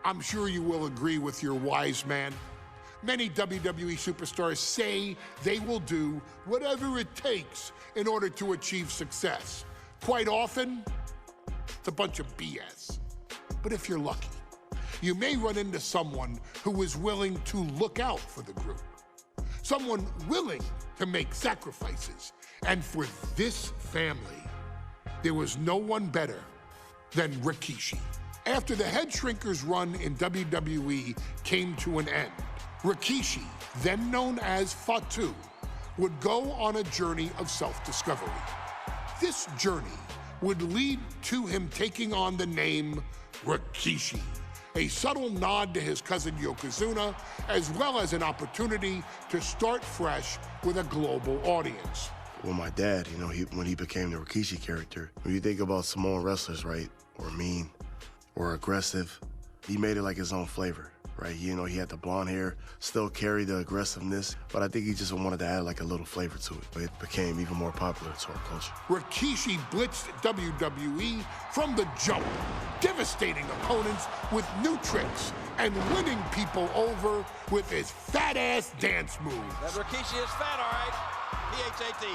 I'm sure you will agree with your wise man. Many WWE superstars say they will do whatever it takes in order to achieve success. Quite often, it's a bunch of BS. But if you're lucky, you may run into someone who is willing to look out for the group. Someone willing to make sacrifices. And for this family, there was no one better than Rikishi. After the Head Shrinkers run in WWE came to an end, Rikishi, then known as Fatu, would go on a journey of self-discovery. This journey would lead to him taking on the name Rikishi, a subtle nod to his cousin Yokozuna, as well as an opportunity to start fresh with a global audience. Well, my dad, when he became the Rikishi character, when you think about Samoan wrestlers, right, or mean, or aggressive, he made it like his own flavor, right? He had the blonde hair, still carried the aggressiveness, but I think he just wanted to add like a little flavor to it. But it became even more popular to our culture. Rikishi blitzed WWE from the jump, devastating opponents with new tricks and winning people over with his fat-ass dance moves. That Rikishi is fat, all right. P-H-A-T.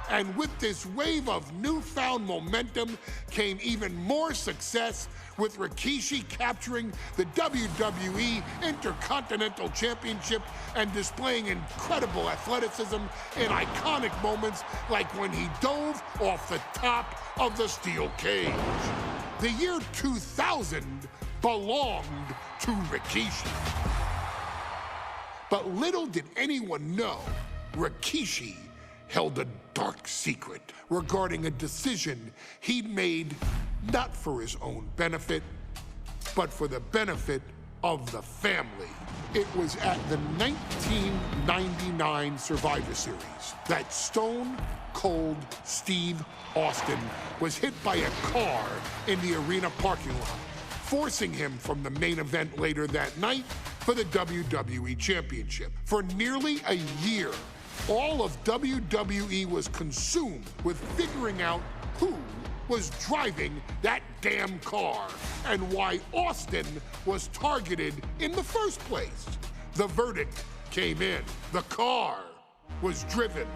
And with this wave of newfound momentum came even more success, with Rikishi capturing the WWE Intercontinental Championship and displaying incredible athleticism in iconic moments like when he dove off the top of the steel cage. The year 2000 belonged to Rikishi. But little did anyone know, Rikishi held a dark secret regarding a decision he'd made not for his own benefit, but for the benefit of the family. It was at the 1999 Survivor Series that Stone Cold Steve Austin was hit by a car in the arena parking lot, forcing him from the main event later that night for the WWE Championship. For nearly a year, all of WWE was consumed with figuring out who was driving that damn car and why Austin was targeted in the first place. The verdict came in. The car was driven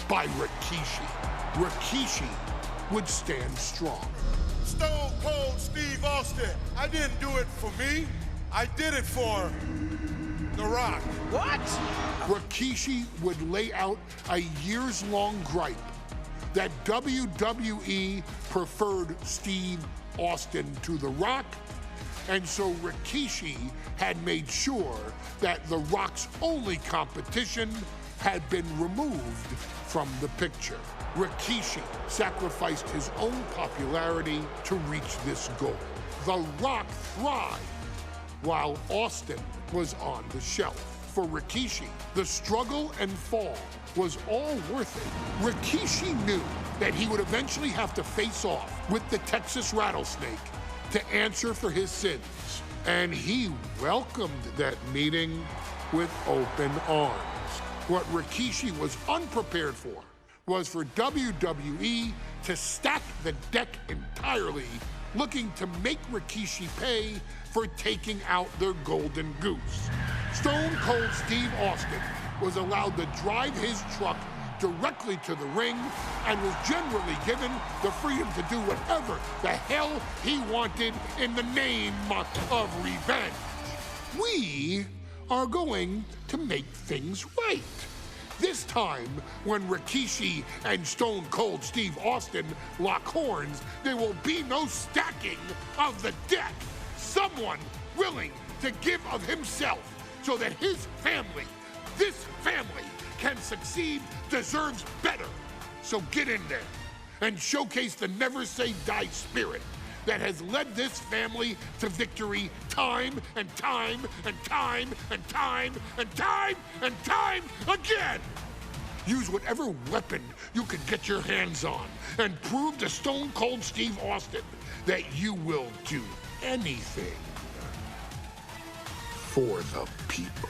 by Rikishi. Rikishi would stand strong. Stone Cold Steve Austin. I didn't do it for me. I did it for The Rock. What? Rikishi would lay out a years-long gripe that WWE preferred Steve Austin to The Rock, and so Rikishi had made sure that The Rock's only competition had been removed from the picture. Rikishi sacrificed his own popularity to reach this goal. The Rock thrived while Austin was on the shelf. For Rikishi, the struggle and fall was all worth it. Rikishi knew that he would eventually have to face off with the Texas Rattlesnake to answer for his sins. And he welcomed that meeting with open arms. What Rikishi was unprepared for was for WWE to stack the deck entirely, looking to make Rikishi pay for taking out their golden goose. Stone Cold Steve Austin was allowed to drive his truck directly to the ring and was generally given the freedom to do whatever the hell he wanted in the name of revenge. We are going to make things right. This time, when Rikishi and Stone Cold Steve Austin lock horns, there will be no stacking of the deck. Someone willing to give of himself so that his family, this family, can succeed, deserves better. So get in there and showcase the never say die spirit that has led this family to victory time and time and time and time and time and time again. Use whatever weapon you can get your hands on and prove to Stone Cold Steve Austin that you will do anything for the people.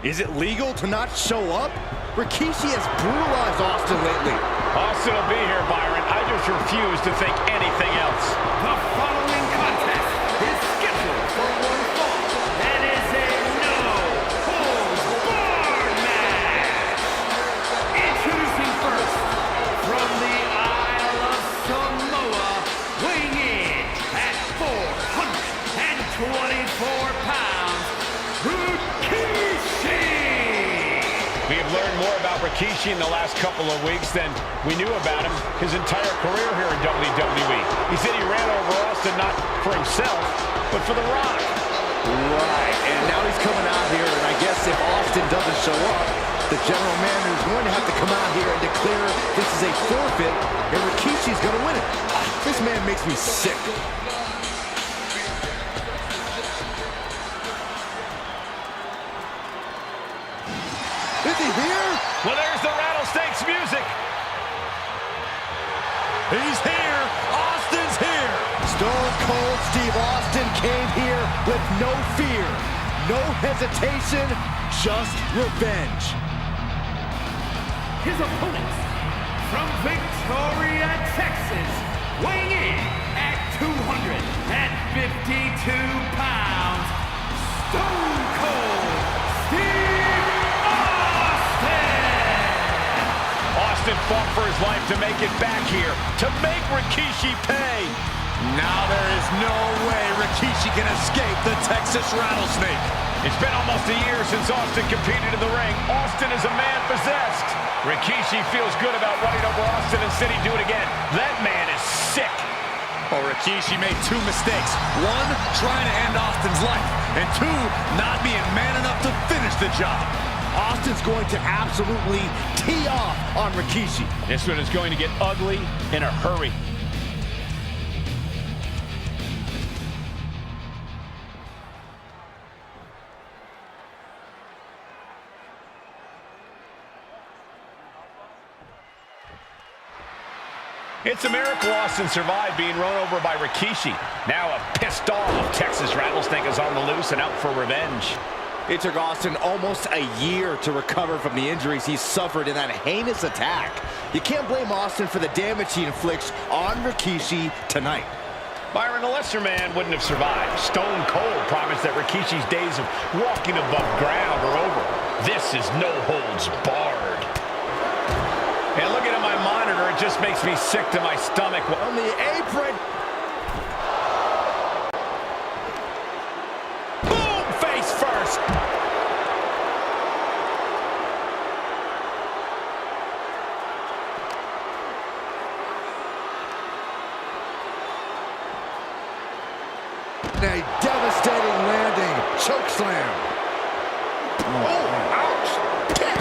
Is it legal to not show up? Rikishi has brutalized Austin lately. Austin will be here, Byron. I just refuse to think anything else. The following contest is scheduled for one fall and is a no-holds-barred match. Introducing first, from the Isle of Samoa, weighing in at 424 pounds, Rikishi! We have learned more about Rikishi in the last couple of weeks than we knew about him his entire career here in WWE. He said he ran over Austin not for himself, but for The Rock. Right, and now he's coming out here, and I guess if Austin doesn't show up, the general manager is going to have to come out here and declare this is a forfeit, and Rikishi's going to win it. This man makes me sick. Is he here? Well, there's the Rattlesnakes music. He's here. Austin's here. Stone Cold Steve Austin came here with no fear, no hesitation, just revenge. His opponent, from Victoria, Texas, weighing in at 252 pounds, Stone Cold Steve Austin! Austin fought for his life to make it back here, to make Rikishi pay. Now there is no way Rikishi can escape the Texas Rattlesnake. It's been almost a year since Austin competed in the ring. Austin is a man possessed. Rikishi feels good about running over Austin and said he'd do it again. That man is sick. Oh, Rikishi made two mistakes. One, trying to end Austin's life. And two, not being man enough to finish the job. Austin's going to absolutely tee off on Rikishi. This one is going to get ugly in a hurry. It's a miracle Austin survived being run over by Rikishi. Now a pissed off Texas Rattlesnake is on the loose and out for revenge. It took Austin almost a year to recover from the injuries he suffered in that heinous attack. You can't blame Austin for the damage he inflicts on Rikishi tonight. Byron, a lesser man wouldn't have survived. Stone Cold promised that Rikishi's days of walking above ground are over. This is no holds barred. And looking at my monitor, it just makes me sick to my stomach. On the apron. Boom! Face first. A devastating landing. Choke slam. Oh, ouch. Kick.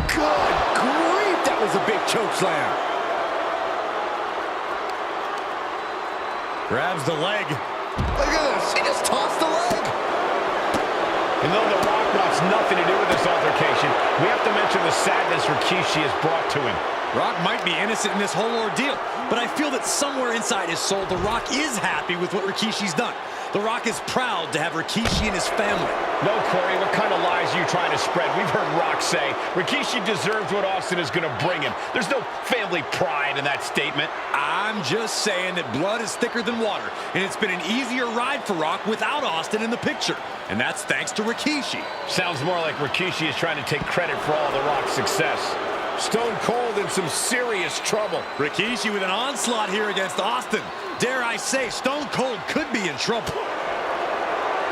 Good grief, that was a big choke slam. Grabs the leg. Look at this, he just tossed the leg. And though The Rock wants nothing to do with this altercation, we have to mention the sadness Rikishi has brought to him. Rock might be innocent in this whole ordeal, but I feel that somewhere inside his soul, The Rock is happy with what Rikishi's done. The Rock is proud to have Rikishi and his family. No, Corey, what kind of lies are you trying to spread? We've heard Rock say Rikishi deserves what Austin is going to bring him. There's no family pride in that statement. I'm just saying that blood is thicker than water, and it's been an easier ride for Rock without Austin in the picture. And that's thanks to Rikishi. Sounds more like Rikishi is trying to take credit for all The Rock's success. Stone Cold in some serious trouble. Rikishi with an onslaught here against Austin. Dare I say, Stone Cold could be in trouble.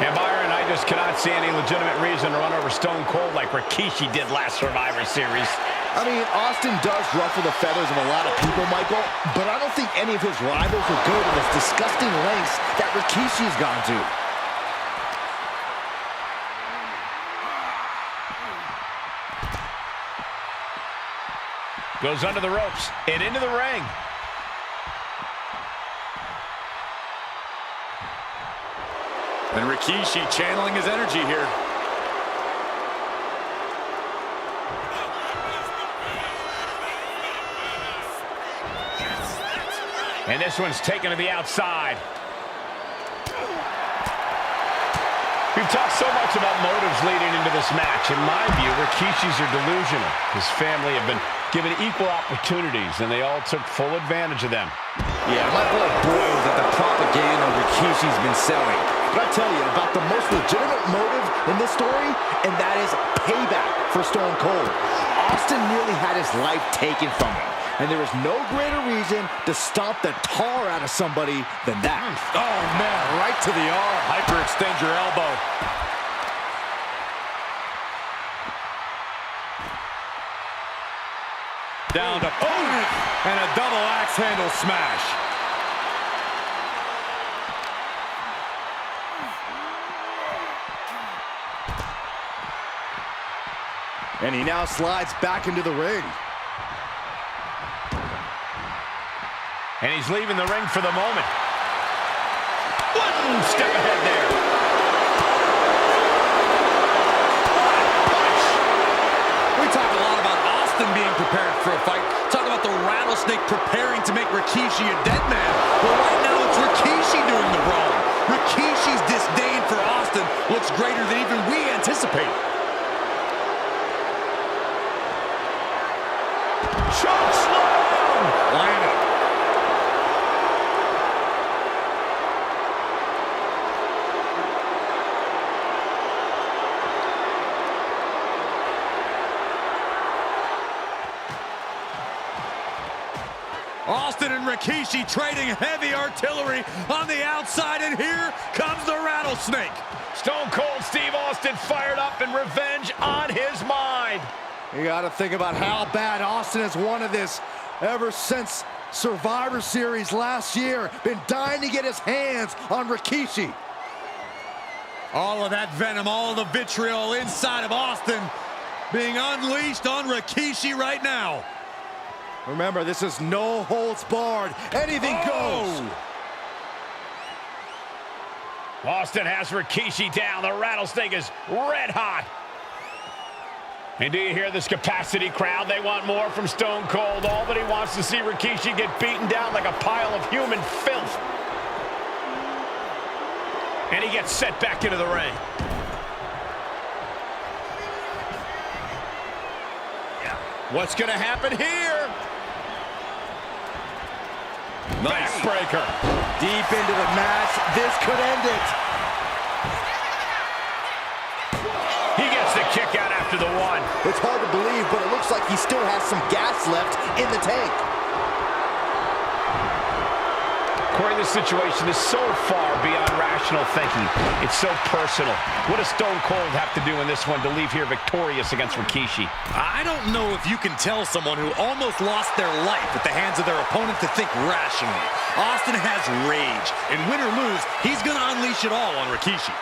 And Byron, I just cannot see any legitimate reason to run over Stone Cold like Rikishi did last Survivor Series. I mean, Austin does ruffle the feathers of a lot of people, Michael, but I don't think any of his rivals will go to this disgusting lengths that Rikishi's gone to. Goes under the ropes and into the ring. And Rikishi channeling his energy here. And this one's taken to the outside. We've talked so much about motives leading into this match. In my view, Rikishi's are delusional. His family have been given equal opportunities, and they all took full advantage of them. Yeah, my blood boils at the propaganda Rikishi's been selling. But I tell you about the most legitimate motive in this story, and that is payback for Stone Cold. Austin nearly had his life taken from him, and there is no greater reason to stomp the tar out of somebody than that. Oh, man, right to the arm. Hyperextend your elbow. Down to opponent, and a double axe handle smash. And he now slides back into the ring. And he's leaving the ring for the moment. One step ahead there. We talk a lot about Austin being prepared for a fight. Talk about the rattlesnake preparing to make Rikishi a dead man. Well, right now it's Rikishi doing the brawl. Rikishi's disdain for Austin looks greater than even we anticipate. Choke slam! Landed. Austin and Rikishi trading heavy artillery on the outside, and here comes the rattlesnake. Stone Cold Steve Austin fired up and revenge on his mind. You got to think about how bad Austin has wanted this ever since Survivor Series last year. Been dying to get his hands on Rikishi. All of that venom, all of the vitriol inside of Austin being unleashed on Rikishi right now. Remember, this is no holds barred. Anything goes. Austin has Rikishi down. The rattlesnake is red hot. And do you hear this capacity crowd? They want more from Stone Cold. All that he wants to see Rikishi get beaten down like a pile of human filth. And he gets set back into the ring. What's going to happen here? Nice. Backbreaker. Deep into the match. This could end it. He gets the kick out after the one. It's hard to believe, but it looks like he still has some gas left in the tank. Corey, this situation is so far beyond rational thinking. It's so personal. What does Stone Cold have to do in this one to leave here victorious against Rikishi? I don't know if you can tell someone who almost lost their life at the hands of their opponent to think rationally. Austin has rage, and win or lose, he's going to unleash it all on Rikishi.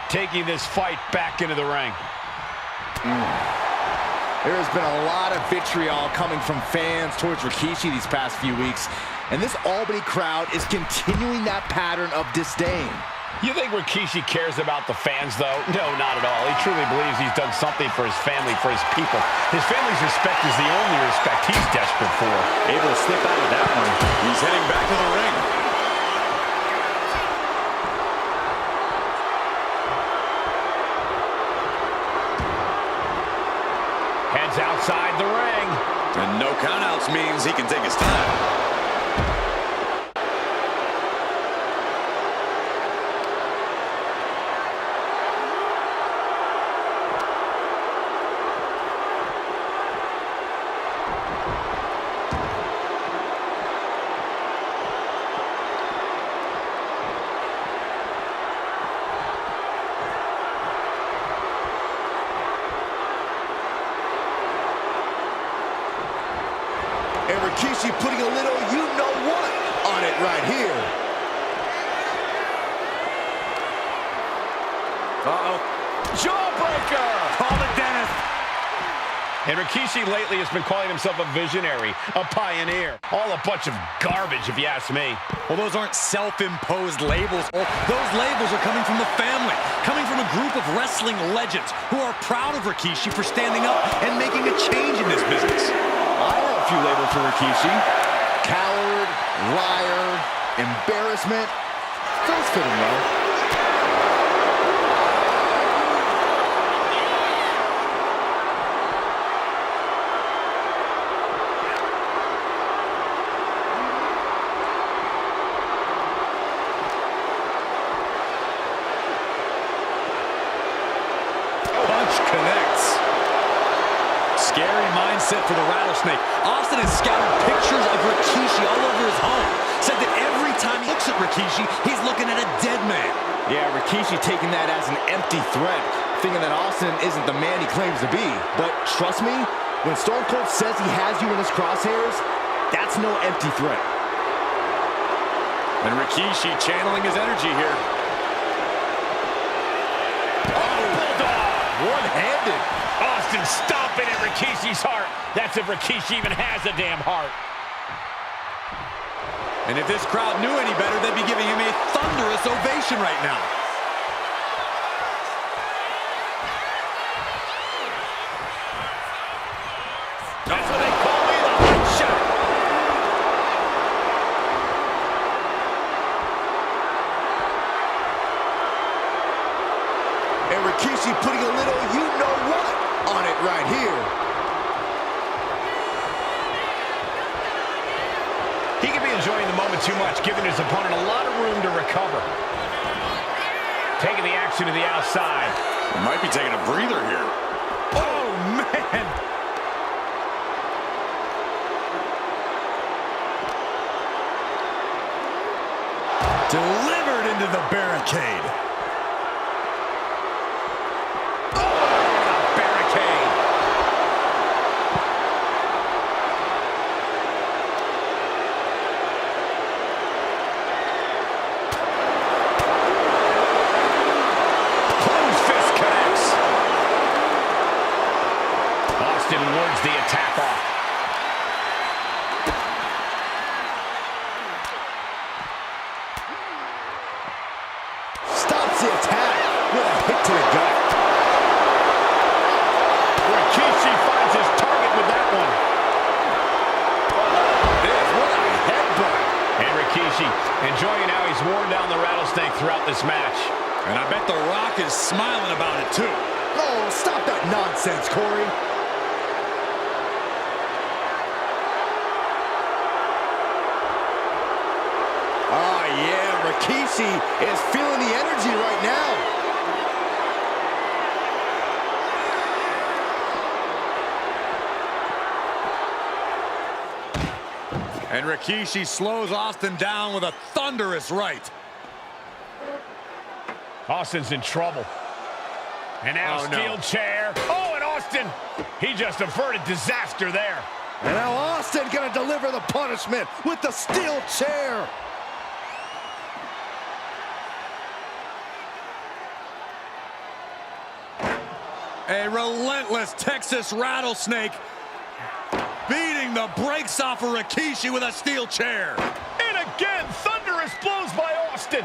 Taking this fight back into the ring. There has been a lot of vitriol coming from fans towards Rikishi these past few weeks, and this Albany crowd is continuing that pattern of disdain. You think Rikishi cares about the fans, though? No, not at all. He truly believes he's done something for his family, for his people. His family's respect is the only respect he's desperate for. Able to slip out of that one. He's heading back to the ring. Heads outside the ring. And no countouts means he can take his time. And Rikishi putting a little you-know-what on it right here. Uh-oh. Jawbreaker! Call it, Dennis. And Rikishi lately has been calling himself a visionary, a pioneer. All a bunch of garbage, if you ask me. Well, those aren't self-imposed labels. Those labels are coming from the family, coming from a group of wrestling legends who are proud of Rikishi for standing up and making a change in this business. I have a few labels for Rikishi. Coward, liar, embarrassment. Those fit him well. Connects. Scary mindset for the Rattlesnake. Austin has scattered pictures of Rikishi all over his home. Said that every time he looks at Rikishi, he's looking at a dead man. Yeah, Rikishi taking that as an empty threat, thinking that Austin isn't the man he claims to be. But trust me, when Stone Cold says he has you in his crosshairs, that's no empty threat. And Rikishi channeling his energy here. One-handed. Austin stomping at Rikishi's heart. That's if Rikishi even has a damn heart. And if this crowd knew any better, they'd be giving him a thunderous ovation right now. That's what they call it, a hot shot. And Rikishi putting a little you-know-what on it right here. He could be enjoying the moment too much, giving his opponent a lot of room to recover. Taking the action to the outside. He might be taking a breather here. Oh, man. Delivered into the barricade. Wards the attack off. Stops the attack with a hit to the gut. Rikishi finds his target with that one. What a headbutt. And Rikishi enjoying how he's worn down the Rattlesnake throughout this match. And I bet The Rock is smiling about it too. Oh, stop that nonsense, Corey. Oh, yeah, Rikishi is feeling the energy right now. And Rikishi slows Austin down with a thunderous right. Austin's in trouble. And now steel chair. Oh, and Austin, he just averted disaster there. And now Austin gonna deliver the punishment with the steel chair. A relentless Texas Rattlesnake beating the brakes off of Rikishi with a steel chair. And again, thunderous blows by Austin.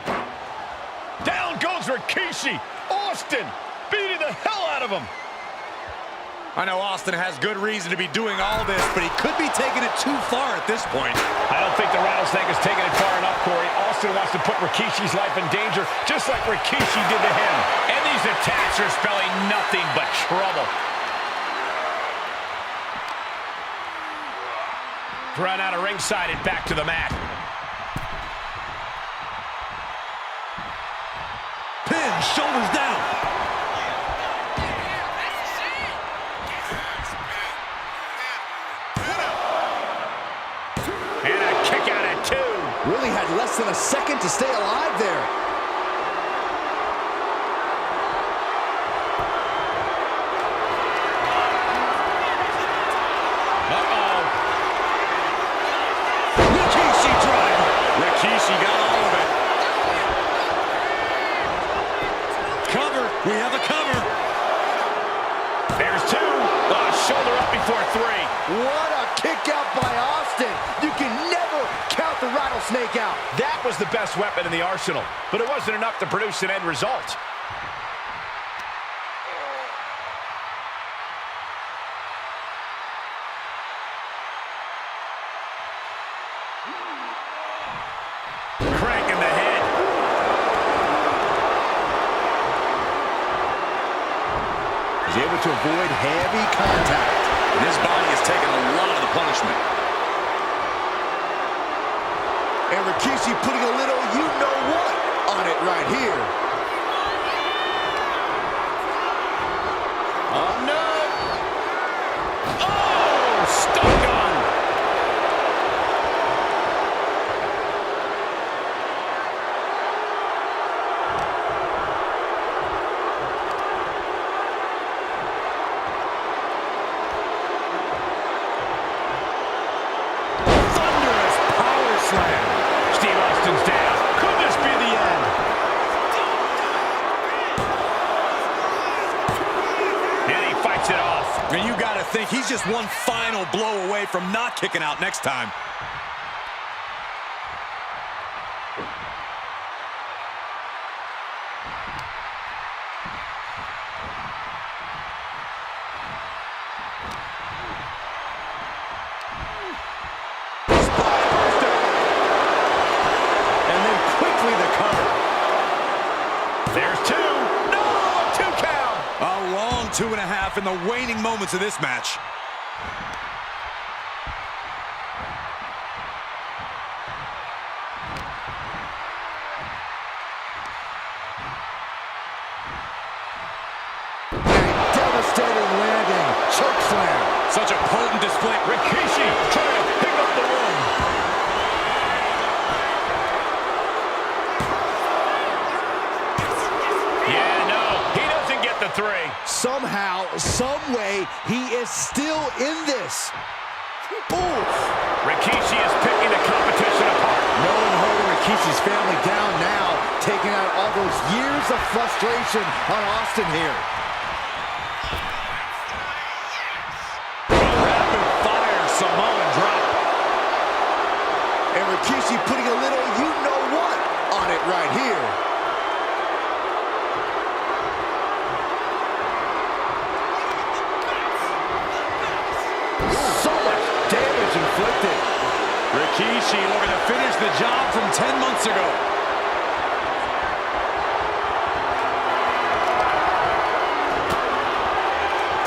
Down goes Rikishi. Austin beating the hell out of him. I know Austin has good reason to be doing all this, but he could be taking it too far at this point. I don't think the Rattlesnake is taking it far enough, Corey. Austin wants to put Rikishi's life in danger, just like Rikishi did to him. And these attacks are spelling nothing but trouble. Run out of ringside and back to the mat. Pin, shoulders down. And a kick out at 2. Really had less than a second to stay alive there. Uh-oh. Rikishi driver. Rikishi got all of it. Cover. We have a cover. There's 2. Shoulder up Snake out. That was the best weapon in the arsenal, but it wasn't enough to produce an end result. Cranking the head. He's able to avoid heavy contact. And his body has taken a lot of the punishment. And Rikishi putting a little you-know-what on it right here. Oh, no! Oh, stun gun! Thunderous power slam. Steve Austin's down. Could this be the end? And he fights it off. And you got to think he's just one final blow away from not kicking out next time. And then quickly the cover. There's two. No, a 2 count. A long 2.5 in the waning moments of this match. A devastating landing. Choke slam. Such a potent display. Rikishi trying to pick up the win. Yeah, no, he doesn't get the 3. Somehow, some way, he is still in this. Oof. Rikishi is picking the competition apart. No one holding Rikishi's family down now, taking out all those years of frustration on Austin here. Rapid fire Samoan drop. And Rikishi putting a little you-know-what on it right here. So much damage inflicted. Rikishi looking to finish the job from 10 months ago.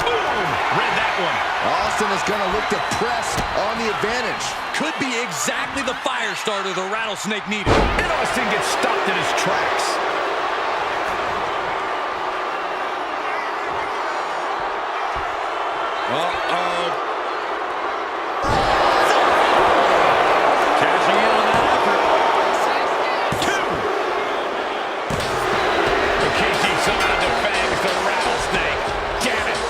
Boom! Read that one. Austin is going to look to press on the advantage. Could be exactly the fire starter the Rattlesnake needed. And Austin gets stopped in his tracks. Cashing in on that effort. 2. Rikishi somehow defangs the Rattlesnake. Damn it.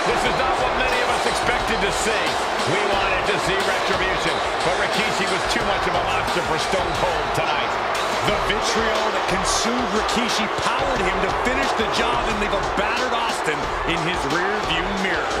This is not what many of us expected to see. We wanted to see retribution, but Rikishi was too much of a monster for Stone Cold tonight. The vitriol that consumed Rikishi powered him to finish the job and leave a battered Austin in his rear-view mirror.